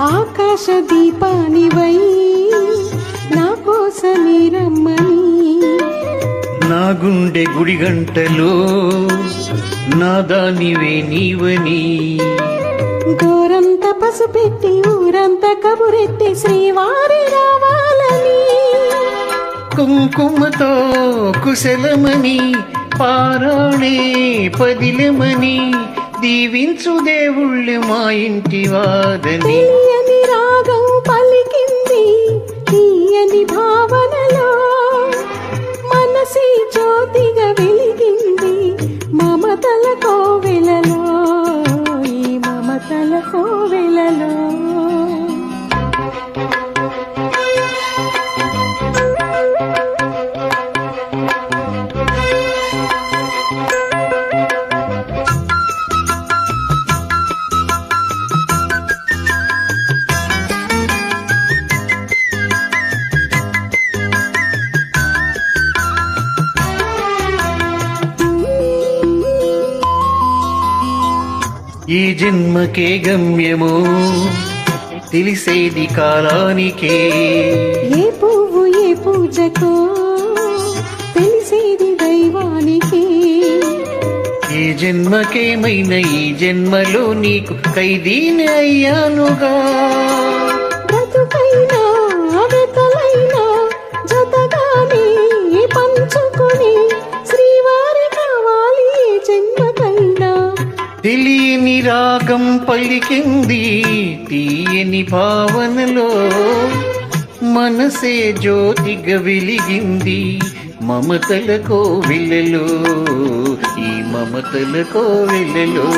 ఆకాశ దీపానివై నా కోసమే రమ్మని, నా గుండె గుడి గంటలో నా దానివే నీవని, గోరంత పసుపెట్టి ఊరంతా కబురెట్టి శ్రీవారి రావాలని, కుంకుమతో కుశలమని పారాణే పదిలమని దీవించు దేవుళ్ళు మా ఇంటి వాదని. తెలియని రాగం పలికింది తీయని భావనలో, మనసి జ్యోతిగా వెలిగింది మమతల కోవెలలో, ఈ మమతల కోవెలలో. ఈ జన్మకే గమ్యము తెలిసేది కాలానికే, ఏ పువ్వు ఏ పూజకో తెలిసేది దైవానికి, ఈ జన్మకేమైన ఈ జన్మలో నీకు ఖైదీని అయ్యానుగా. బ్రతుకైనా వెతలైనా జతగానే పంచుకొని శ్రీవారి కావాలి ఏ జన్మకైనా. తెలియని రాగం పలికింది తీయని భావనలో, మనసే జ్యోతిగా వెలిగింది మమతల కోవెలలో, ఈ మమతల కోవెలలో.